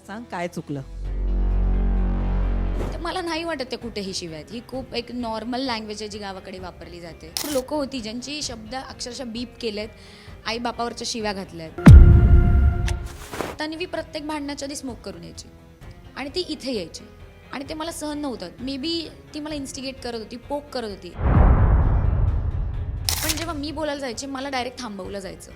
सांग काय चुकलं? तर मला नाही वाटत ते कुठेही शिव्या आहेत. ही खूप एक नॉर्मल लँग्वेज आहे जी गावाकडे वापरली जाते. लोक होती ज्यांची शब्द अक्षरशः बीप केलेत, आई बापावरच्या शिव्या घातल्यात. तन्वी प्रत्येक भांडणाच्या आधी स्मोक करून यायची आणि ती इथे यायची आणि ते मला सहन नव्हतं. मे बी ती मला इन्स्टिगेट करत होती, पोक करत होती. पण जेव्हा मी बोलायला जायचे मला डायरेक्ट थांबवलं जायचं.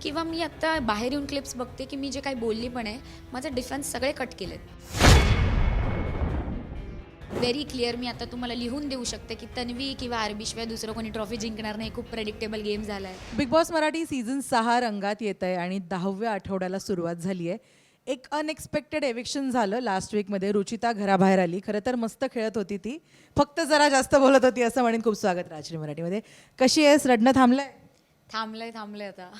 किंवा मी आता बाहेर येऊन क्लिप्स बघते की मी जे काही बोलली पण आहे, माझे डिफेन्स सगळे कट केलेत. व्हेरी क्लिअर मी आता तुम्हाला लिहून देऊ शकते की तन्वी किंवा आरबी शिवाय दुसरं कोणी ट्रॉफी जिंकणार नाही. खूप प्रेडिक्टेबल गेम झाला आहे. बिग बॉस मराठी सीझन 6 रंगात येत आहे आणि 10व्या आठवड्याला सुरुवात झाली आहे. एक अनएक्सपेक्टेड एविक्शन झालं लास्ट वीकमध्ये. रुचिता घराबाहेर आली. खरं तर मस्त खेळत होती ती, फक्त जरा जास्त बोलत होती असं म्हणेन. खूप स्वागत राजश्री मराठीमध्ये. कशी आहेस? रडणं थांबलंय? थांबलंय आता.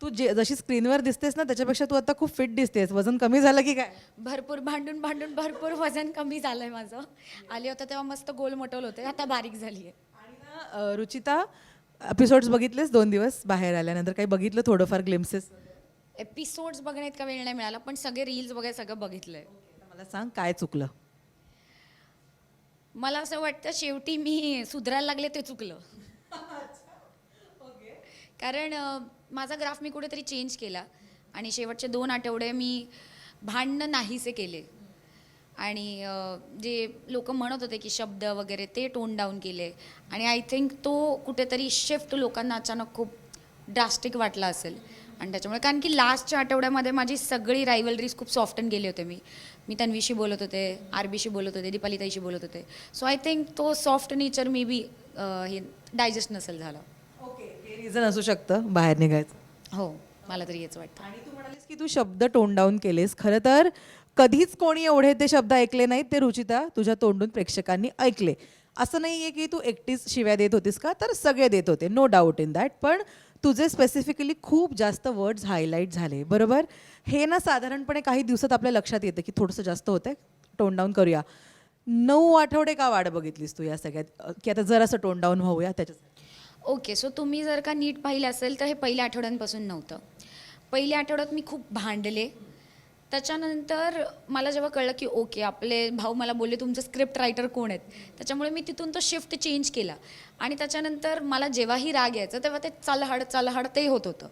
तू जशी स्क्रीनवर दिसतेस ना त्याच्यापेक्षा तू आता खूप फिट दिसतेस. वजन कमी झालं की काय? भरपूर भांडून भरपूर वजन कमी झालंय माझं. आले होतं तेव्हा मस्त गोल मोठवल होते, आता बारीक झाली आहे. आणि ना रुचिता, एपिसोड्स बघितलेस 2 दिवस बाहेर आल्यानंतर? काही बघितलं थोडंफार ग्लिम्सेस? एपिसोड्स बघण्यात इतका वेळ नाही मिळाला, पण सगळे रील्स वगैरे सगळं बघितलंय. मला सांग काय चुकलं? मला असं वाटतं शेवटी मी सुधारायला लागले ते चुकलं. कारण माझा ग्राफ मी कुठेतरी चेंज केला आणि शेवटचे 2 आठवडे मी भांडणं नाहीसे केले आणि जे लोक म्हणत होते की शब्द वगैरे ते टोन डाऊन केले आणि आय थिंक तो कुठेतरी शिफ्ट लोकांना अचानक खूप ड्रास्टिक वाटला असेल. आणि त्याच्यामुळे कारण की लास्टच्या आठवड्यामध्ये माझी सगळी रायव्हलरीज खूप सॉफ्टन गेले होते. मी तन्वीशी बोलत होते, आरबीशी बोलत होते, दीपालीताईशी बोलत होते. सो आय थिंक तो सॉफ्ट नेचर मे बी हे डायजेस्ट नसेल झालं. हे रिझन असू शकतं बाहेर निघायचं. हो, मला तरी हेच वाटतं. आणि तू म्हणालीस की तू शब्द टोन डाऊन केलेस. खरं तर कधीच कोणी एवढे ते शब्द ऐकले नाहीत. ते रुचिता तुझ्या तोंडून प्रेक्षकांनी ऐकले. असं नाही आहे की तू एकटीच शिव्या देत होतीस का, तर सगळे देत होते, नो डाऊट इन दॅट. पण तुझे स्पेसिफिकली खूप जास्त वर्ड्स हायलाईट झाले, बरोबर? हे ना साधारणपणे काही दिवसात आपल्या लक्षात येतं की थोडंसं जास्त होतंय, टोन डाऊन करूया. 9 आठवडे का वाट बघितलीस तू या सगळ्यात, की आता जरासं टोन डाऊन होऊया त्याच्यासाठी? ओके, सो तुम्ही जर का नीट पाहिलं असेल तर हे पहिल्या आठवड्यांपासून नव्हतं. पहिल्या आठवड्यात मी खूप भांडले. त्याच्यानंतर मला जेव्हा कळलं की ओके आपले भाऊ मला बोलले तुमचे स्क्रिप्ट रायटर कोण आहेत, त्याच्यामुळे मी तिथून तो शिफ्ट चेंज केला. आणि त्याच्यानंतर मला जेव्हाही राग यायचा तेव्हा ते चालहाड ते होत होतं.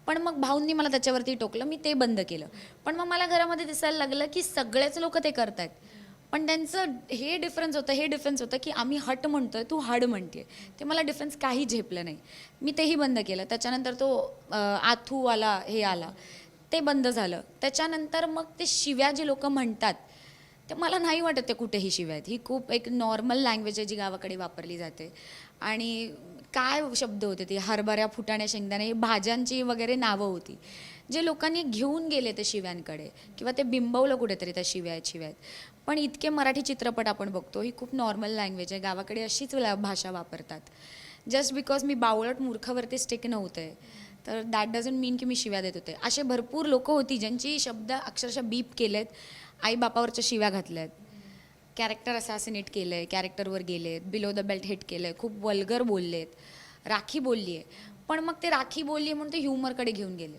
पण मग भाऊंनी मला त्याच्यावरती टोकलं, मी ते बंद केलं. पण मग मला घरामध्ये दिसायला लागलं की सगळेच लोक ते करतायत, पण त्यांचं हे डिफरन्स होतं की आम्ही हट म्हणतोय, तू हड म्हणते. ते मला डिफरन्स काही झेपलं नाही. मी तेही बंद केलं. त्याच्यानंतर तो आथू आला, हे आला, ते बंद झालं. त्याच्यानंतर मग ते शिव्या जे लोक म्हणतात ते मला नाही वाटत ते कुठेही शिव्या आहेत. ही खूप एक नॉर्मल लँग्वेज आहे जी गावाकडे वापरली जाते. आणि काय शब्द होते ते, हरभऱ्या, फुटाण्या, शेंगदाणे, हे भाज्यांची वगैरे नावं होती जे लोकांनी घेऊन गेले ते शिव्यांकडे, किंवा ते बिंबवलं कुठेतरी त्या शिव्या आहेत. पण इतके मराठी चित्रपट आपण बघतो, ही खूप नॉर्मल लँग्वेज आहे. गावाकडे अशीच भाषा वापरतात. जस्ट बिकॉज मी बावळट मूर्खावरती स्टिक नव्हते तर दॅट डझंट मीन की मी शिव्या देत होते. असे भरपूर लोक होती ज्यांची शब्द अक्षरशः बीप केलेत, आई बापावरच्या शिव्या घातल्यात, कॅरेक्टर असॅसिनेट केलं आहे, कॅरेक्टरवर गेलेत, बिलो द बेल्ट हिट केलं आहे, खूप वल्गर बोललेत, राखी बोलली आहे. पण मग ते राखी बोलली आहे म्हणून ते ह्युमरकडे घेऊन गेले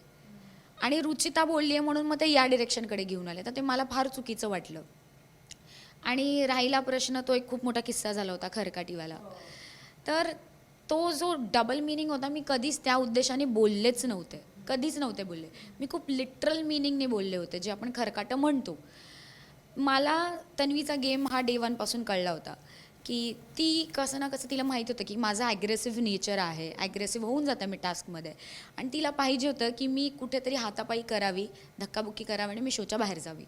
आणि रुचिता बोलली आहे म्हणून मग ते या डिरेक्शनकडे घेऊन आले. तर ते मला फार चुकीचं वाटलं. आणि राहिला प्रश्न, तो एक खूप मोठा किस्सा झाला होता खरकाटीवाला. तर तो जो डबल मिनिंग होता, मी कधीच त्या उद्देशाने बोललेच नव्हते, कधीच नव्हते बोलले. मी खूप लिटरल मिनिंगने बोलले होते, जे आपण खरकाटं म्हणतो. मला तन्वीचा गेम हा डे 1 पासून कळला होता की ती कसं ना कसं तिला माहीत होतं की माझा ॲग्रेसिव्ह नेचर आहे, ॲग्रेसिव्ह होऊन जातं मी टास्कमध्ये. आणि तिला पाहिजे होतं की मी कुठेतरी हातापायी करावी, धक्काबुक्की करावी आणि मी शोच्या बाहेर जावी.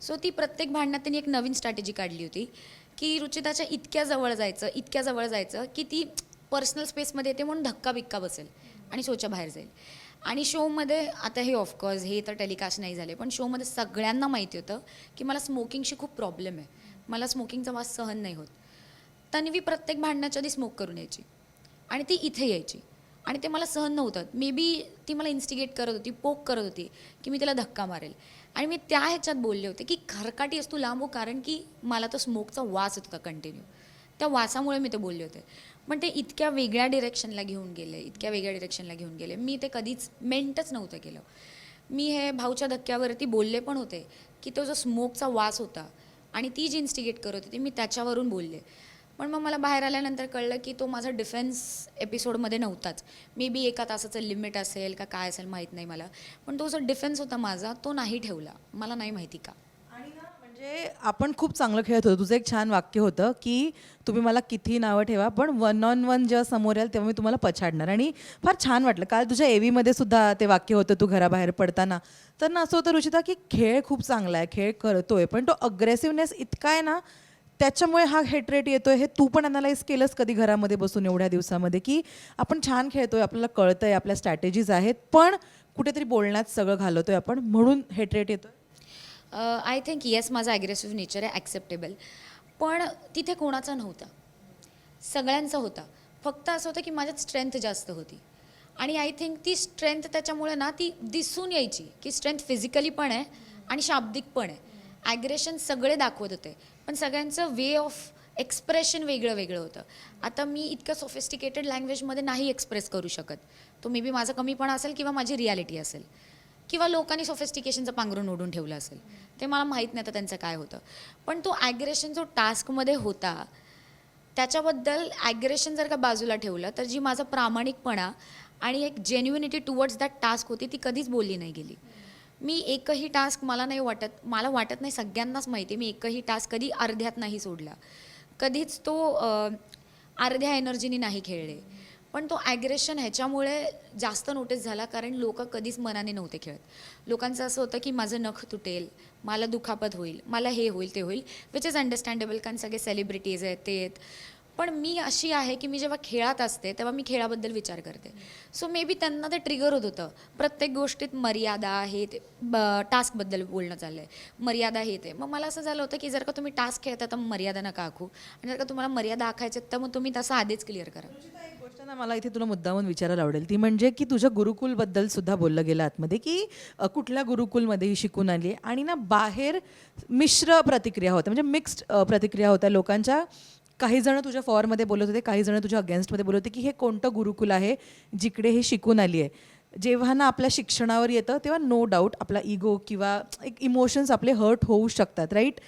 सो ती प्रत्येक भांडणात त्यांनी एक नवीन स्ट्रॅटेजी काढली होती की रुचिताच्या इतक्या जवळ जायचं की ती पर्सनल स्पेसमध्ये येते म्हणून धक्काबिक्का बसेल आणि शोच्या बाहेर जाईल. आणि शोमध्ये आता हे ऑफकोर्स हे तर टेलिकास्ट नाही झाले, पण शोमध्ये सगळ्यांना माहिती होतं की मला स्मोकिंगशी खूप प्रॉब्लेम आहे, मला स्मोकिंगचा वास सहन नाही होत. तन्वी प्रत्येक भांडणाच्या आधी स्मोक करून यायची आणि ती इथे यायची आणि ते मला सहन नव्हतं. मे बी ती मला इन्स्टिगेट करत होती, पोक करत होती की मी तिला धक्का मारेल. आणि मी त्या ह्याच्यात बोलले होते की खरकाटी असतो लांब हो, कारण की मला तो स्मोकचा वास येत होता कंटिन्यू. त्या वासामुळे मी ते बोलले होते. पण ते इतक्या वेगळ्या डिरेक्शनला घेऊन गेले. मी ते कधीच मेंटच नव्हतं केलं. मी हे भाऊच्या धक्क्यावरती बोलले पण होते की तो जो स्मोकचा वास होता आणि ती जी इन्स्टिगेट करत होती मी त्याच्यावरून बोलले. पण मग मला बाहेर आल्यानंतर कळलं की तो माझा डिफेन्स एपिसोडमध्ये नव्हताच. मे बी एका तासाचं लिमिट असेल का काय असेल माहीत नाही मला, पण तो जो डिफेन्स होता माझा तो नाही ठेवला. मला नाही माहिती का. आणि ना म्हणजे आपण खूप चांगलं खेळत होतो. तुझं एक छान वाक्य होतं की तुम्ही मला किती नावं ठेवा पण वन ऑन वन जेव्हा समोर याल तेव्हा मी तुम्हाला पछाडणार. आणि फार छान वाटलं काल तुझ्या एव्हीमध्ये सुद्धा ते वाक्य होतं तू घराबाहेर पडताना. तर ना असं होतं रुचिता की खेळ खूप चांगला आहे, खेळ करतोय, पण तो अग्रेसिव्हनेस इतका आहे ना त्याच्यामुळे हा हेट रेट येतोय. हे तू पण अनालाइज केलंस कधी घरामध्ये बसून एवढ्या दिवसामध्ये की आपण छान खेळतोय, आपल्याला कळतंय, आपल्या स्ट्रॅटेजीज आहेत, पण कुठेतरी बोलण्यात सगळं घालवतोय आपण म्हणून हेट रेट येतोय. आय थिंक येस, माझा ॲग्रेसिव्ह नेचर आहे, ॲक्सेप्टेबल. पण तिथे कोणाचा नव्हता, सगळ्यांचा होता. फक्त असं होतं की माझ्यात स्ट्रेंथ जास्त होती आणि आय थिंक ती स्ट्रेंथ त्याच्यामुळे ना ती दिसून यायची की स्ट्रेंथ फिजिकली पण आहे आणि शाब्दिक पण आहे. ॲग्रेशन सगळे दाखवत होते पण सगळ्यांचं वे ऑफ एक्सप्रेशन वेगळं वेगळं होतं. आता मी इतकं सोफिस्टिकेटेड लँग्वेजमध्ये नाही एक्सप्रेस करू शकत. तो मे बी माझा कमीपणा असेल किंवा माझी रियालिटी असेल किंवा लोकांनी सोफिस्टिकेशनचं पांघरून ओढून ठेवलं असेल, ते मला माहीत नाही आता त्यांचं काय होतं. पण तो ॲग्रेशन जो टास्कमध्ये होता त्याच्याबद्दल ॲग्रेशन जर का बाजूला ठेवलं तर जी माझा प्रामाणिकपणा आणि एक जेन्युइनिटी टुवर्ड्स दॅट टास्क होती ती कधीच बोलली नाही गेली. मी एकही टास्क मला वाटत नाही सगळ्यांनाच माहिती आहे, मी एकही टास्क कधी अर्ध्यात नाही सोडला. कधीच तो अर्ध्या एनर्जीनी नाही खेळले. पण तो ॲग्रेशन ह्याच्यामुळे जास्त नोटीस झाला कारण लोक कधीच मनाने नव्हते खेळत. लोकांचं असं होतं की माझं नख तुटेल, मला दुखापत होईल, मला हे होईल ते होईल, विच इज अंडरस्टँडेबल कारण सगळे सेलिब्रिटीज आहेत ते आहेत. पण मी अशी आहे की मी जेव्हा खेळात असते तेव्हा मी खेळाबद्दल विचार करते. सो मे बी त्यांना ते ट्रिगर होत होतं. प्रत्येक गोष्टीत मर्यादा हे ते टास्कबद्दल बोलणं चाललं आहे, मर्यादा हे ते. मग मला असं झालं होतं की जर का तुम्ही टास्क खेळता तर मर्यादा नका आखू आणि जर का तुम्हाला मर्यादा आखायच्यात तर मग तुम्ही तसं आधीच क्लिअर करा. एक गोष्ट ना मला इथे तुला मुद्दामून विचारायला आवडेल ती म्हणजे की तुझ्या गुरुकुलबद्दल सुद्धा बोललं गेलं आतमध्ये की कुठल्या गुरुकुलमध्ये ही शिकून आली आहे. आणि ना बाहेर मिश्र प्रतिक्रिया होत्या, म्हणजे मिक्स्ड प्रतिक्रिया होत्या लोकांच्या. काही जण तुझ्या फॉरमध्ये बोलत होते, काही जण तुझ्या अगेन्स्टमध्ये बोलत होते की हे कोणतं गुरुकुल आहे जिकडे हे शिकून आली आहे. जेव्हा ना आपल्या शिक्षणावर येतं तेव्हा नो डाऊट आपला इगो किंवा एक इमोशन्स आपले हर्ट होऊ शकतात, राईट.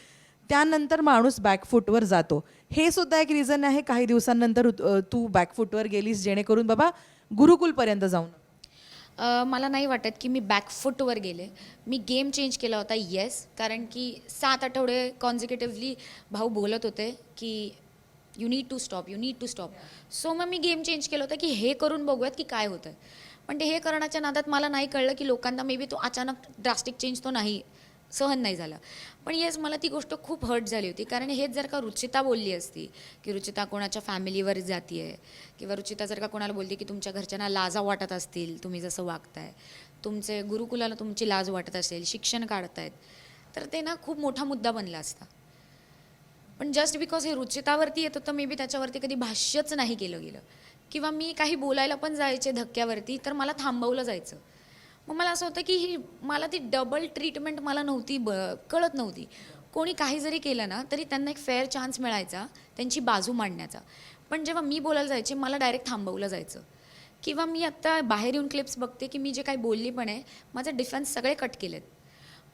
त्यानंतर माणूस बॅकफूटवर जातो. हे सुद्धा एक रिझन आहे काही दिवसांनंतर तू बॅकफूटवर गेलीस जेणेकरून बाबा गुरुकुलपर्यंत जाऊन. मला नाही वाटत की मी बॅकफूटवर गेले. मी गेम चेंज केला होता, येस. कारण की 7 आठवडे कॉन्झिक्युटिव्हली भाऊ बोलत होते की you need to stop, you need to stop. So मग मी गेम चेंज केलं होतं की हे करून बघूयात की काय होतं. पण ते हे करण्याच्या नादात मला नाही कळलं की लोकांना मे बी तो अचानक ड्रास्टिक चेंज तो नाही सहन नाही झाला. पण येस, मला ती गोष्ट खूप हर्ट झाली होती. कारण हेच जर का रुचिता बोलली असती की रुचिता कोणाच्या फॅमिलीवर जाती आहे किंवा रुचिता जर का कोणाला बोलते की तुमच्या घरच्यांना लाजा वाटत असतील तुम्ही जसं वागताय, तुमचे गुरुकुलाला तुमची लाज वाटत असेल, शिक्षण काढतायत, तर ते ना खूप मोठा मुद्दा बनला असता. पण जस्ट बिकॉज हे रुचितावरती येत होतं मे बी त्याच्यावरती कधी भाष्यच नाही केलं गेलं किंवा मी काही बोलायला पण जायचे धक्क्यावरती तर मला थांबवलं जायचं. मग मला असं होतं की मला ती डबल ट्रीटमेंट मला नव्हती कळत नव्हती. कोणी काही जरी केलं ना तरी त्यांना एक फेअर चान्स मिळायचा त्यांची बाजू मांडण्याचा. पण जेव्हा मी बोलायला जायचे मला डायरेक्ट थांबवलं जायचं. किंवा मी आत्ता बाहेर येऊन क्लिप्स बघते की मी जे काही बोलली पण आहे माझं डिफेन्स सगळे कट केलेत.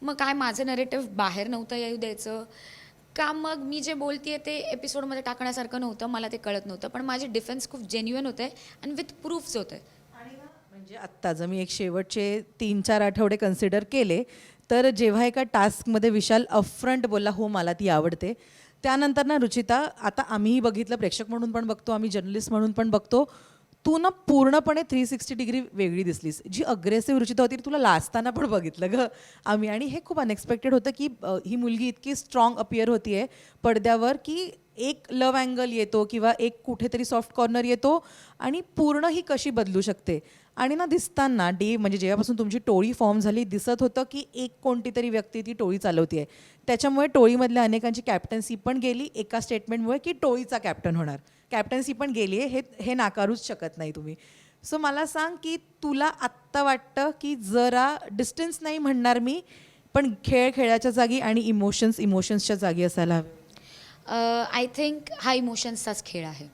मग काय माझं नरेटिव्ह बाहेर नव्हतं येऊ द्यायचं का, मग मी जे बोलते ते एपिसोडमध्ये टाकण्यासारखं नव्हतं, मला ते कळत नव्हतं. पण माझे डिफेन्स खूप जेन्युइन होते आणि विथ प्रूफ्स होते. म्हणजे आत्ता जर मी एक शेवटचे 3-4 आठवडे कन्सिडर केले तर जेव्हा एका टास्कमध्ये विशाल अपफ्रंट बोलला हो मला ती आवडते, त्यानंतर ना रुचिता आता आम्हीही बघितलं, प्रेक्षक म्हणून पण बघतो, आम्ही जर्नलिस्ट म्हणून पण बघतो, तू ना पूर्णपणे 360 डिग्री वेगळी दिसलीस. जी अग्रेसिव्ह रुचिता होती तुला लाजताना पण बघितलं ग आम्ही. आणि हे खूप अनएक्सपेक्टेड होतं की ही मुलगी इतकी स्ट्रॉंग अपियर होतीये पडद्यावर की एक लव अँगल येतो किंवा एक कुठेतरी सॉफ्ट कॉर्नर येतो आणि पूर्ण ही कशी बदलू शकते. आणि ना दिसताना म्हणजे जेव्हापासून तुमची टोळी फॉर्म झाली दिसत होतं की एक कोणती तरी व्यक्ती ती टोळी चालवते आहे. त्याच्यामुळे टोळीमधल्या अनेकांची कॅप्टन्सी पण गेली एका स्टेटमेंटमुळे की टोळीचा कॅप्टन होणार. कॅप्टन्सी पण गेली आहे, हे नाकारूच शकत नाही तुम्ही. सो मला सांग की तुला आत्ता वाटतं की जरा डिस्टन्स नाही म्हणणार मी, पण खेळ खेळाच्या जागी आणि इमोशन्सच्या जागी असायला हवे. आय थिंक हा इमोशन्सचाच खेळ आहे.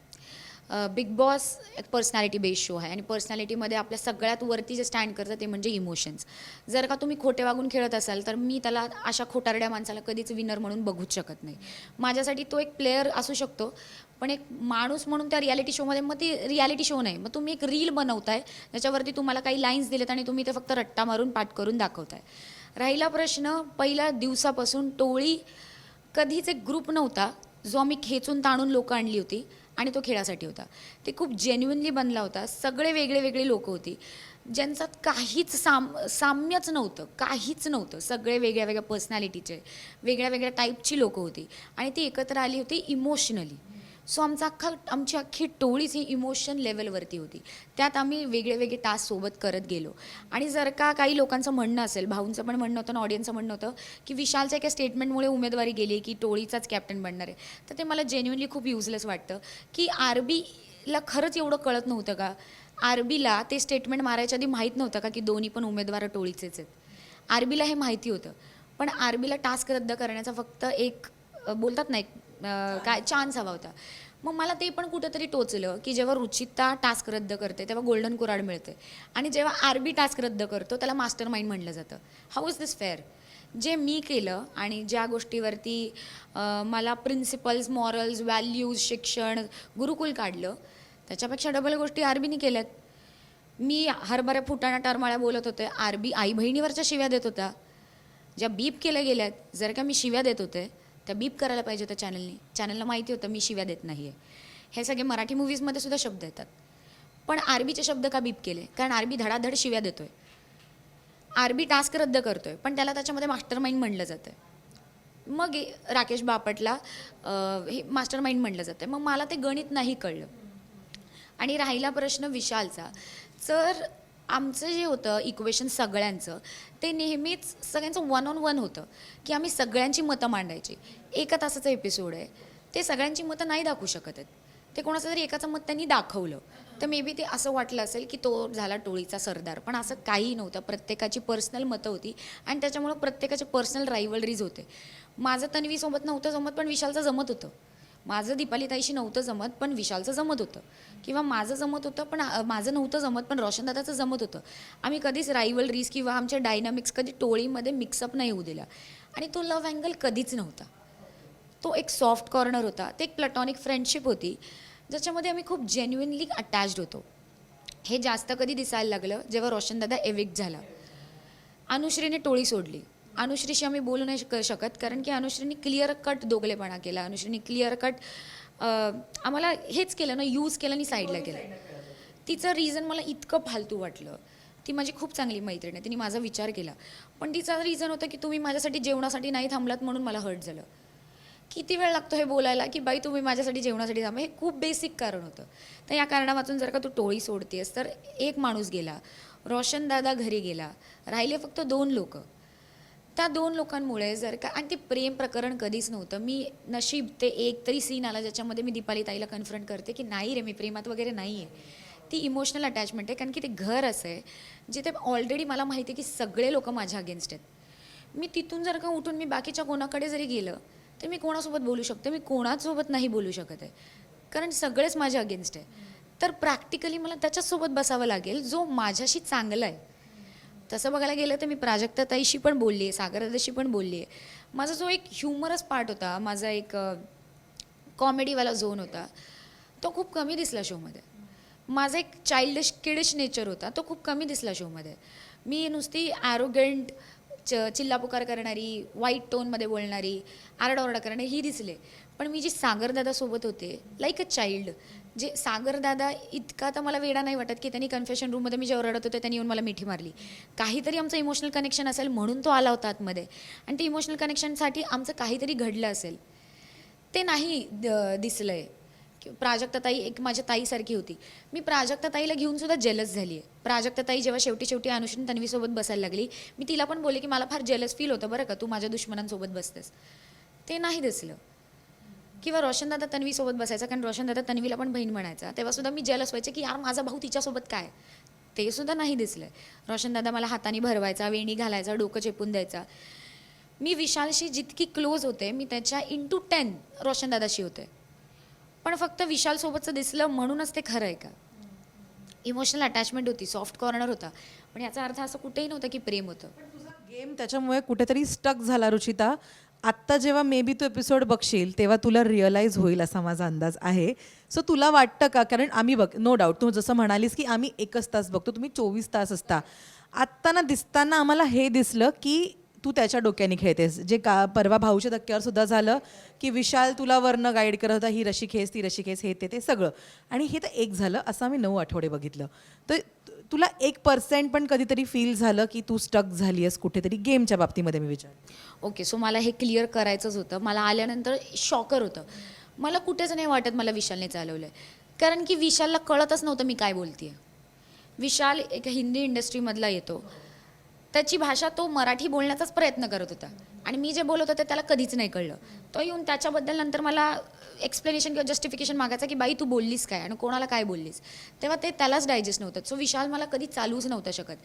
बिग बॉस एक पर्सनॅलिटी बेस्ड शो आहे आणि पर्सनॅलिटीमध्ये आपल्या सगळ्यात वरती जे स्टँड करतं ते म्हणजे इमोशन्स. जर का तुम्ही खोटे वागून खेळत असाल तर मी त्याला अशा खोटारड्या माणसाला कधीच विनर म्हणून बघूच शकत नाही. माझ्यासाठी तो एक प्लेअर असू शकतो, पण एक माणूस म्हणून त्या रियालिटी शोमध्ये, मग ती रियालिटी शो नाही, मग तुम्ही एक रील बनवताय त्याच्यावरती तुम्हाला काही लाईन्स दिलेत आणि तुम्ही ते फक्त रट्टा मारून पाठ करून दाखवताय. राहिला प्रश्न पहिल्या दिवसापासून टोळी कधीच एक ग्रुप नव्हता जो आम्ही खेचून ताणून लोकं आणली होती आणि तो खेळासाठी होता. ते खूप जेन्युइनली बनला होता. सगळे वेगळे वेगळे लोकं होती ज्यांच्यात काहीच साम्यच नव्हतं, काहीच नव्हतं. सगळे वेगळ्या वेगळ्या पर्सनॅलिटीचे, वेगळ्या वेगळ्या टाईपची लोकं होती आणि ती एकत्र आली होती इमोशनली. सो आमची अख्खी टोळीच ही इमोशन लेवलवरती होती. त्यात आम्ही वेगळे वेगळे टास्क सोबत करत गेलो. आणि जर का काही लोकांचं म्हणणं असेल, भाऊंचं पण म्हणणं होतं आणि ऑडियन्सचं म्हणणं होतं की विशालच्या एका स्टेटमेंटमुळे उमेदवारी गेली की टोळीचाच कॅप्टन बनणार आहे, तर ते मला जेन्युइनली खूप युजलेस वाटतं. की आरबीला खरंच एवढं कळत नव्हतं का? आरबीला ते स्टेटमेंट मारायच्या आधी माहीत नव्हतं का की दोन्ही पण उमेदवार टोळीचेच आहेत? आरबीला हे माहिती होतं, पण आरबीला टास्क रद्द करण्याचा फक्त एक बोलतात ना, एक काय चान्स हवा होता. मग मला ते पण कुठंतरी टोचलं की जेव्हा रुचिता टास्क रद्द करते तेव्हा गोल्डन कुऱ्हाड मिळते आणि जेव्हा आरबी टास्क रद्द करतो त्याला मास्टर माइंड म्हणलं जातं. How is this fair? जे मी केलं आणि ज्या गोष्टीवरती मला प्रिन्सिपल्स, मॉरल्स, व्हॅल्यूज, शिक्षण, गुरुकुल काढलं, त्याच्यापेक्षा डबल गोष्टी आरबीने केल्यात. मी हरभऱ्या फुटाणा टरमाळ्या बोलत होते, आरबी आई बहिणीवरच्या शिव्या देत होता, ज्या बीप केल्या गेल्यात. जर का मी शिव्या देत होते त्या बीप करायला पाहिजे होत्या चॅनलनी. चॅनलला माहिती होतं मी शिव्या देत नाही आहे. हे सगळे मराठी मूव्हीजमध्ये सुद्धा शब्द येतात, पण आरबीचे शब्द का बीप केले? कारण आरबी धडाधड शिव्या देतोय. आरबी टास्क रद्द करतोय पण त्याला त्याच्यामध्ये मास्टर माइंड म्हणलं जातं. मग राकेश बापटला हे मास्टर माइंड म्हणलं जातं. मग मला ते गणित नाही कळलं. आणि राहिला प्रश्न विशालचा, तर आमचं जे होतं इक्वेशन सगळ्यांचं, ते नेहमीच सगळ्यांचं 1 on 1 होतं की आम्ही सगळ्यांची मतं मांडायची. एका तासाचा एपिसोड आहे, ते सगळ्यांची मतं नाही दाखवू शकत आहेत. ते कोणाचं तरी एकाचं मत त्यांनी दाखवलं तर मे बी ते असं वाटलं असेल की तो झाला टोळीचा सरदार, पण असं काही नव्हतं. प्रत्येकाची पर्सनल मतं होती आणि त्याच्यामुळं प्रत्येकाचे पर्सनल रायव्हलरीज होते. माझं तन्वीसोबत नव्हतं जमत पण विशालचं जमत होतं. माझं दीपालीताईशी नव्हतं जमत पण विशालचं जमत होतं, किंवा माझं जमत होतं पण माझं नव्हतं जमत पण रोशनदादाचं जमत होतं. आम्ही कधीच रायव्हलरीज किंवा आमच्या डायनामिक्स कधी टोळीमध्ये मिक्सअप नाही होऊ दिला. आणि तो लव्ह अँगल कधीच नव्हता. तो एक सॉफ्ट कॉर्नर होता. ते एक प्लॅटॉनिक फ्रेंडशिप होती ज्याच्यामध्ये आम्ही खूप जेन्युइनली अटॅच्ड होतो. हे जास्त कधी दिसायला लागलं जेव्हा रोशनदादा एविक्ट झाला. अनुश्रीने टोळी सोडली. अनुश्रीशी आम्ही बोलू नाही शकत कारण की अनुश्रीने क्लिअर कट दोगलेपणा केला. अनुश्रीने क्लिअर कट आम्हाला हेच केलं ना, यूज केलं आणि साईडला केलं. तिचं रिझन मला इतकं फालतू वाटलं. ती माझी खूप चांगली मैत्रीण आहे, तिने माझा विचार केला, पण तिचा रिझन होता की तुम्ही माझ्यासाठी जेवणासाठी नाही थांबलात म्हणून मला हर्ट झालं. किती वेळ लागतो हे बोलायला की बाई तुम्ही माझ्यासाठी जेवणासाठी थांबा? हे खूप बेसिक कारण होतं. तर या कारणावाचून जर का तू टोळी सोडतेस तर एक माणूस गेला, रोशनदादा घरी गेला, राहिले फक्त 2 लोकं. त्या 2 लोकांमुळे जर का, आणि ते प्रेम प्रकरण कधीच नव्हतं. मी नशीब ते एक तरी सीन आला ज्याच्यामध्ये मी दीपाली ताईला कन्फ्रंट करते की नाही रे, मी प्रेमात वगैरे नाही आहे. ती इमोशनल अटॅचमेंट आहे कारण की ते घर असं आहे जिथे ऑलरेडी मला माहिती आहे की सगळे लोक माझ्या अगेन्स्ट आहेत. मी तिथून जर का उठून मी बाकीच्या कोणाकडे जरी गेलं तर मी कोणासोबत बोलू शकते? मी कोणासोबत नाही बोलू शकत आहे कारण सगळेच माझ्या अगेन्स्ट आहे. तर प्रॅक्टिकली मला त्याच्यासोबत बसावं लागेल जो माझ्याशी चांगला आहे. तसं बघायला गेलं तर मी प्राजक्ताताईशी पण बोलली आहे, सागरदादाशी पण बोलली आहे. माझा जो एक ह्युमरस पार्ट होता, माझा एक कॉमेडीवाला झोन होता, तो खूप कमी दिसला शोमध्ये. माझा एक चाइल्डिश किडिश नेचर होता, तो खूप कमी दिसला शोमध्ये. मी नुसती ॲरोगंट, चिल्लापुकार करणारी, वाईट टोनमध्ये बोलणारी, आरडाओरडा करणारी ही दिसले. पण मी जी सागरदादासोबत होते लाईक अ चाइल्ड, जे सागरदादा इतका तर मला वेडा नाही वाटत की त्यांनी कन्फेशन रूममध्ये मी जेव्हा रडत होते त्यांनी येऊन मला मिठी मारली. काहीतरी आमचं इमोशनल कनेक्शन असेल म्हणून तो आला होता आतमध्ये, आणि ते इमोशनल कनेक्शनसाठी आमचं काहीतरी घडलं असेल. ते नाही दिसलं आहे. प्राजक्ताताई एक माझ्या ताईसारखी होती. मी प्राजक्ताताईला घेऊन सुद्धा जेलस झाली आहे. प्राजक्ताताई जेव्हा शेवटी अनुश्री तन्वीसोबत बसायला लागली, मी तिला पण बोलले की मला फार जेलस फील होतं बरं का, तू माझ्या दुश्मनांसोबत बसतेस. ते नाही दिसलं. किंवा रोशनदादा तन्वीसोबत बसायचा कारण रोशनदादा तन्वीला पण बहीण म्हणायचा, तेव्हा सुद्धा मी जेलस व्हायचे की यार माझा भाऊ तिच्यासोबत काय. ते सुद्धा नाही दिसलं. रोशनदादा मला हाताने भरवायचा, वेणी घालायचा, डोकं चेपून द्यायचा. मी विशालशी जितकी क्लोज होते मी त्याच्या × 10 रोशनदादाशी होते. पण फक्त विशालसोबतचं दिसलं म्हणूनच ते खरं आहे का? इमोशनल अटॅचमेंट होती, सॉफ्ट कॉर्नर होता, पण याचा अर्थ असं कुठेही नव्हतं की प्रेम होतं. गेम त्याच्यामुळे कुठेतरी स्टक झाला रुचिता. आत्ता जेव्हा मे बी तू एपिसोड बघशील तेव्हा तुला रिअलाईज होईल असा माझा अंदाज आहे. सो तुला वाटतं का, कारण आम्ही बघ नो डाऊट तू जसं म्हणालीस की आम्ही 1च तास बघतो, तुम्ही 24 तास असता. आत्ता ना दिसताना आम्हाला हे दिसलं की तू त्याच्या डोक्याने खेळतेस, जे का परवा भाऊच्या धक्क्यावर सुद्धा झालं की विशाल तुला वरनं गाईड करत होता, ही रशी खेस ती रशी खेस, हे ते सगळं. आणि हे तर एक झालं, असं आम्ही 9 आठवडे बघितलं. तर तुला 1% पण कधीतरी फील झालं की तू स्टक झाली आहेस कुठेतरी गेमच्या बाबतीमध्ये, मी विचार. ओके, सो मला हे क्लिअर करायचंच होतं. मला आल्यानंतर शॉकर होतं. मला कुठेच नाही वाटत मला विशालने चालवलं आहे, कारण की विशालला कळतच नव्हतं मी काय बोलते आहे. विशाल एक हिंदी इंडस्ट्रीमधला येतो, त्याची भाषा तो मराठी बोलण्याचाच प्रयत्न करत होता आणि मी जे बोलत होते त्याला कधीच नाही कळलं. तो येऊन त्याच्याबद्दल नंतर मला एक्सप्लेनेशन किंवा जस्टिफिकेशन मागायचा की बाई तू बोललीस काय आणि कोणाला काय बोललीस, तेव्हा ते त्यालाच डायजेस्ट नव्हतं. सो विशाल मला कधी चालवूच नव्हतं शकत.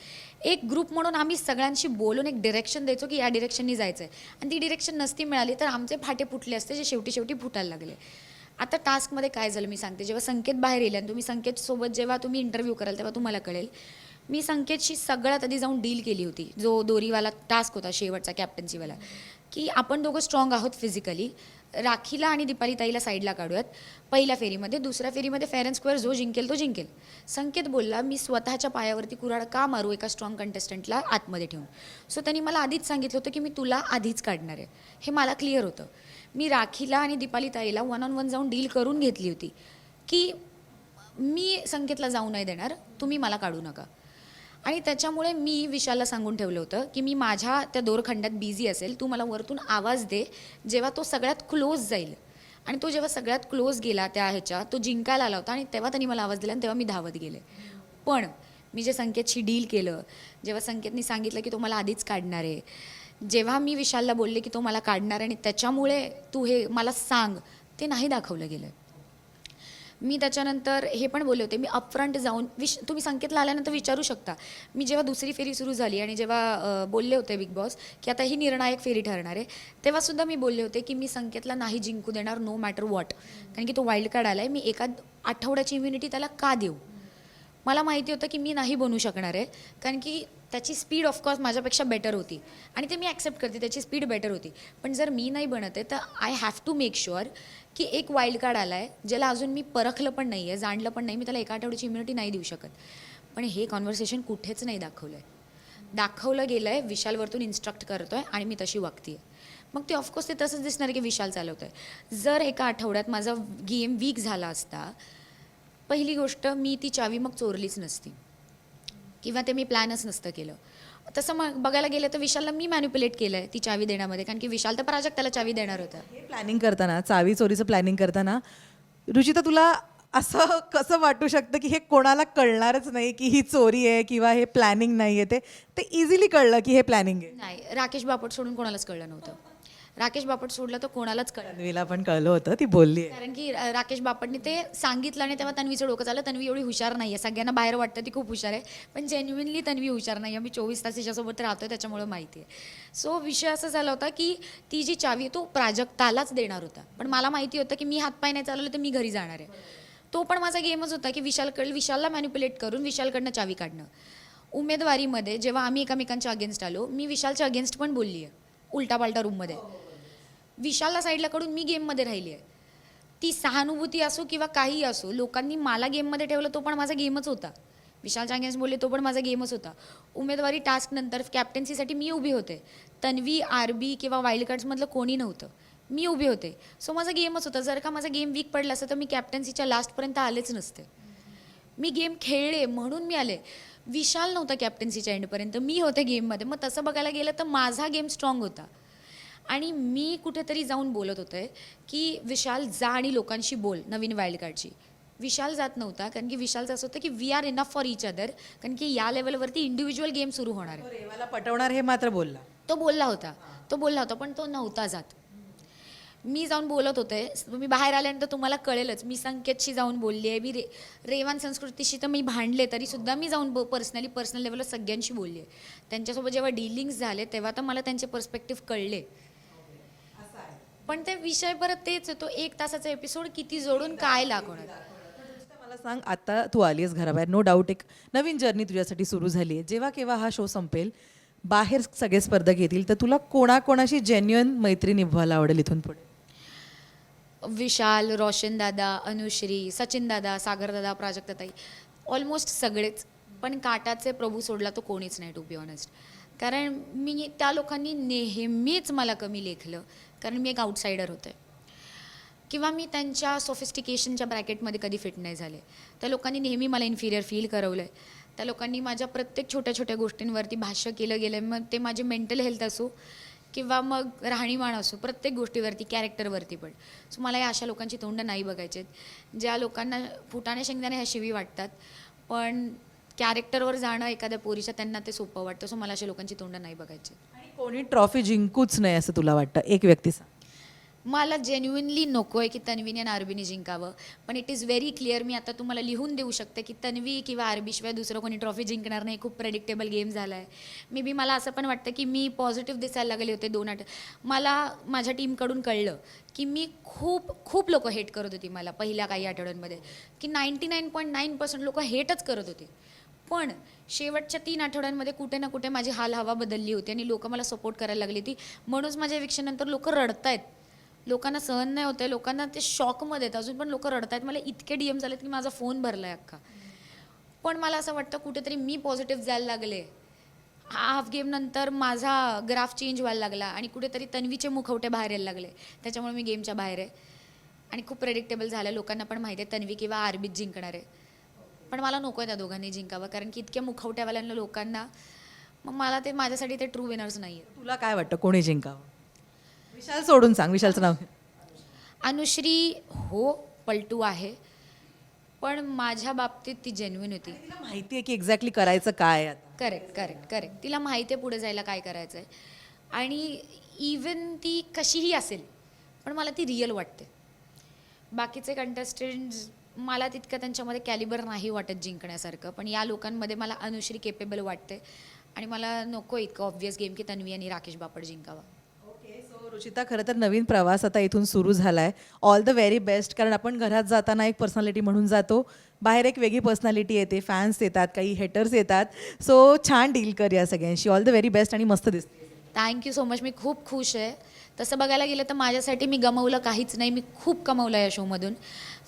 एक ग्रुप म्हणून आम्ही सगळ्यांशी बोलून एक डिरेक्शन द्यायचो की या डिरेक्शननी जायचं आहे, आणि ती डिरेक्शन नसती मिळाली तर आमचे फाटे फुटले असते, जे शेवटी फुटायला लागले. आता टास्कमध्ये काय झालं मी सांगते. जेव्हा संकेत बाहेर येईल आणि तुम्ही संकेतसोबत जेव्हा तुम्ही इंटरव्ह्यू कराल तेव्हा तुम्हाला कळेल, मी संकेतशी सगळ्यात आधी जाऊन डील केली होती. जो दोरीवाला टास्क होता शेवटचा कॅप्टन्सीवाला, की आपण दोघं स्ट्रॉंग आहोत फिजिकली, राखीला आणि दीपाली ताईला साईडला काढूयात पहिल्या फेरीमध्ये. दुसऱ्या फेरीमध्ये फेअर अँड स्क्वेअर जो जिंकेल तो जिंकेल. संकेत बोलला मी स्वतःच्या पायावरती कुऱ्हाड का मारू एका स्ट्रॉंग कंटेस्टंटला आतमध्ये ठेवून. सो त्यांनी मला आधीच सांगितलं होतं की मी तुला आधीच काढणार आहे, हे मला क्लिअर होतं. मी राखीला आणि दीपाली ताईला 1-on-1 जाऊन डील करून घेतली होती की मी संकेतला जाऊ नाही देणार, तुम्ही मला काढू नका. आणि त्याच्यामुळे मी विशालला सांगून ठेवलं होतं की मी माझ्या त्या दोरखंडात बिझी असेल, तू मला वरतून आवाज दे जेव्हा तो सगळ्यात क्लोज जाईल. आणि तो जेव्हा सगळ्यात क्लोज गेला त्या तो जिंकायला आला होता आणि तेव्हा त्यांनी मला आवाज दिला आणि तेव्हा मी धावत गेले. पण मी जे संकेतशी डील केलं, जेव्हा संकेतनी सांगितलं की तो मला आधीच काढणार आहे, जेव्हा मी विशालला बोलले की तो मला काढणार आहे आणि त्याच्यामुळे तू हे मला सांग, ते नाही दाखवलं गेलं. मी त्याच्यानंतर हे पण बोलले होते, मी अपफ्रंट जाऊन तुम्ही संकेतला आल्यानंतर विचारू शकता. मी जेव्हा दुसरी फेरी सुरू झाली आणि जेव्हा बोलले होते बिग बॉस की आता ही निर्णायक फेरी ठरणार आहे, तेव्हासुद्धा मी बोलले होते की मी संकेतला नाही जिंकू देणार नो मॅटर वॉट, कारण की तो वाईल्ड कार्ड आला आहे. मी एका आठवड्याची इम्युनिटी त्याला का देऊ. मला माहिती होतं की मी नाही बनू शकणार आहे, कारण की त्याची स्पीड ऑफकोर्स माझ्यापेक्षा बेटर होती आणि ते मी ॲक्सेप्ट करते, त्याची स्पीड बेटर होती. पण जर मी नाही बनत आहे तर I have to make sure की एक वाईल्ड कार्ड आला आहे ज्याला अजून मी परखलं पण नाही आहे, जाणलं पण नाही, मी त्याला एका आठवड्याची इम्युनिटी नाही देऊ शकत. पण हे कॉन्व्हर्सेशन कुठेच नाही दाखवलं आहे. दाखवलं गेलं आहे विशालवरतून इन्स्ट्रक्ट करतो आहे आणि मी तशी वागते आहे. मग ते ऑफकोर्स ते तसंच दिसणार की विशाल चालवतो आहे. जर एका आठवड्यात माझा गेम वीक झाला असता, पहिली गोष्ट मी ती चावी मग चोरलीच नसती किंवा ते मी प्लॅनच नसतं केलं. तसं मग बघायला गेलं तर विशालला मी मॅन्युप्युलेट केलं आहे ती चावी देण्यामध्ये, कारण की विशाल तर प्राजक्ताला चावी देणार होता. हे प्लॅनिंग करताना, चावी चोरीचं प्लॅनिंग करताना रुचिता तुला असं कसं वाटू शकतं की हे कोणाला कळणारच नाही की ही चोरी आहे किंवा हे प्लॅनिंग नाही आहे, ते इझिली कळलं की हे प्लॅनिंग आहे. नाही, राकेश बापट सोडून कोणालाच कळलं नव्हतं. राकेश बापट सोडलं तर कोणालाच कळलं, तन्वीला पण कळलं होतं, ती बोलली आहे. कारण की राकेश बापटने ते सांगितलं आणि तेव्हा तन्वीचं डोकं झालं. तन्वी एवढी हुशार नाही आहे, सगळ्यांना बाहेर वाटतं ती खूप हुशार आहे, पण जेन्युइनली तन्वी हुशार नाही आहे. मी 24 तास तिच्यासोबत राहतोय त्याच्यामुळं माहिती आहे. सो विषय असा झाला होता की ती जी चावी तो प्राजक्तालाच देणार होता, पण मला माहिती होतं की मी हातपाय नाही चालवलं तर मी घरी जाणार आहे. तो पण माझा गेमच होता की विशालला मॅन्युप्युलेट करून विशालकडनं चावी काढणं. उमेदवारीमध्ये जेव्हा आम्ही एकमेकांच्या अगेन्स्ट आलो, मी विशालच्या अगेन्स्ट पण बोलली आहे उलटापालटा रूममध्ये. विशालला साईडला कडून मी गेममध्ये राहिली आहे. ती सहानुभूती असो किंवा काहीही असो, लोकांनी मला गेममध्ये ठेवलं, तो पण माझा गेमच होता. विशालच्या अगेन्स्ट बोलले, तो पण माझा गेमच होता. उमेदवारी टास्कनंतर कॅप्टन्सीसाठी मी उभी होते. तन्वी, आरबी किंवा वाईल्ड कार्ड्समधलं कोणी नव्हतं, मी उभी होते. सो माझा गेमच होता. जर का माझा गेम वीक पडला असतं तर मी कॅप्टन्सीच्या लास्टपर्यंत आलेच नसते. मी गेम खेळले म्हणून मी आले. विशाल नव्हता कॅप्टन्सीच्या एंडपर्यंत, मी होते गेममध्ये. मग तसं बघायला गेलं तर माझा गेम स्ट्रॉंग होता आणि मी कुठेतरी जाऊन बोलत होते की विशाल जा आणि लोकांशी बोल नवीन वाईल्ड कार्डची. विशाल जात नव्हता, कारण की विशालचं असं होतं की we are enough for each other, कारण की या लेवलवरती इंडिव्हिज्युअल गेम सुरू होणार आहे. रेवाला पटवणार हे मात्र बोलला. तो बोलला होता पण तो नव्हता जात. मी जाऊन बोलत होते. तुम्ही बाहेर आल्यानंतर तुम्हाला कळेलच, मी संकेतशी जाऊन बोलली आहे, मी रेवान संस्कृतीशी तर मी भांडले तरीसुद्धा मी जाऊन पर्सनल लेवलला सगळ्यांशी बोलली आहे. त्यांच्यासोबत जेव्हा डीलिंग्स झाले तेव्हा तर मला त्यांचे पर्स्पेक्टिव्ह कळले. पण ते विषय परत तेच येतो, 1 तासाचा एपिसोड किती जोडून काय लागणार. मला सांग, आता तू आलीस घराबाहेर, नो डाऊट एक नवीन जर्नी तुझ्यासाठी सुरू झाली आहे. जेव्हा केव्हा हा शो संपेल, बाहेर सगळे स्पर्धक येतील, तर तुला कोणाकोणाशी जेन्युइन मैत्री निभवायला आवडेल इथून पुढे? विशाल, रोशन दादा, अनुश्री, सचिन दादा, सागर दादा, प्राजक्ताताई, ऑलमोस्ट सगळेच. पण काटाचे प्रभू सोडला तो कोणीच नाही, टू बी ऑनेस्ट. कारण मी त्या लोकांनी नेहमीच मला कमी लेखलं, कारण मी एक आउटसायडर होते, किंवा मी त्यांच्या सोफिस्टिकेशनच्या ब्रॅकेटमध्ये कधी फिट नाही झाले. त्या लोकांनी नेहमी मला इन्फिरियर फील करवलं आहे. त्या लोकांनी माझ्या प्रत्येक छोट्या छोट्या गोष्टींवरती भाष्य केलं गेलं, मग ते माझे मेंटल हेल्थ असो किंवा मग राहणीमान असो, प्रत्येक गोष्टीवरती, कॅरेक्टरवरती पण. सो मला या अशा लोकांची तोंड नाही बघायचे आहेत, ज्या लोकांना फुटाणे शेंगदाणे ह्या शिवी वाटतात, पण कॅरेक्टरवर जाणं एखाद्या पोरीच्या त्यांना ते सोपं वाटतं. सो मला अशा लोकांची तोंड नाही बघायची. आणि कोणी ट्रॉफी जिंकूच नाही असं तुला वाटतं? एक व्यक्ती सांग. मला जेन्युइनली नको आहे की तन्वीने आणि आरबीने जिंकावं, पण इट इज व्हेरी क्लिअर, मी आता तुम्हाला लिहून देऊ शकते की तन्वी किंवा आरबीशिवाय दुसरं कोणी ट्रॉफी जिंकणार नाही. खूप प्रेडिक्टेबल गेम झाला आहे. मे बी मला असं पण वाटतं की मी पॉझिटिव्ह दिसायला लागले होते 2 मला माझ्या टीमकडून कळलं की मी खूप लोक हेट करत होती मला पहिल्या काही आठवड्यांमध्ये, की 99.9% लोक हेटच करत होते. पण शेवटच्या 3 आठवड्यांमध्ये कुठे ना कुठे माझी हाल हवा बदलली होती आणि लोक मला सपोर्ट करायला लागली होती. म्हणूनच माझ्या एविक्शननंतर लोक रडतायत, लोकांना सहन नाही होत आहे, लोकांना ते शॉकमध्ये आहेत, अजून पण लोक रडत आहेत. मला इतके DM झालेत की माझा फोन भरला आहे अख्खा. पण मला असं वाटतं कुठेतरी मी पॉझिटिव्ह जायला लागले. हाफ गेम नंतर माझा ग्राफ चेंज व्हायला लागला आणि कुठेतरी तन्वीचे मुखवटे बाहेर यायला लागले. त्याच्यामुळे मी गेमच्या बाहेर आहे आणि खूप प्रेडिक्टेबल झालं. लोकांना पण माहिती आहे तन्वी किंवा आरबीत जिंकणार आहे, पण मला नको आहे त्या दोघांनी जिंकावं, कारण की इतक्या मुखवट्यावाल्यांना लोकांना, मग मला ते माझ्यासाठी ते ट्रू विनर्स नाही आहेत. तुला काय वाटतं कोणी जिंकावं? विशाल सोडून सांग, विशालचं नाव. अनुश्री हो पलटू आहे, पण माझ्या बाबतीत ती जेन्युइन होती. तिला माहिती आहे की एक्झॅक्टली करायचं काय आहे आता. करेक्ट. तिला माहिती आहे पुढे जायला काय करायचं आहे, आणि इवन ती कशीही असेल, पण मला ती रिअल वाटते. बाकीचे कंटेस्टंट्स मला तितकं त्यांच्यामध्ये कॅलिबर नाही वाटत जिंकण्यासारखं, पण या लोकांमध्ये मला अनुश्री केपेबल वाटते आणि मला नको इतकं ऑब्व्हियस गेम की तन्वी आणि राकेश बापट जिंकावा. ओके, सो रुचिता, खरं तर नवीन प्रवास आता इथून सुरू झाला आहे. All the very best. कारण आपण घरात जाताना एक पर्सनॅलिटी म्हणून जातो, बाहेर एक वेगळी पर्सनॅलिटी येते, फॅन्स येतात, काही हेटर्स येतात. सो छान डील कर या सगळ्यांशी. ऑल द व्हेरी बेस्ट आणि मस्त दिसते. Thank you so much. मी खूप खुश आहे. तसं बघायला गेलं तर माझ्यासाठी मी गमावलं काहीच नाही, मी खूप कमावलं या शोमधून.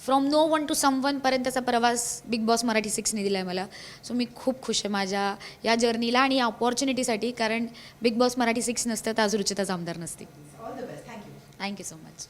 From no one to someone पर्यंतचा प्रवास बिग बॉस मराठी 6ने दिला आहे मला. सो मी खूप खुश आहे माझ्या या जर्नीला आणि या ऑपॉर्च्युनिटीसाठी, कारण बिग बॉस मराठी 6 नसतं तर आज रुचिताच आमदार नसते. All the best. Thank you. Thank you so much.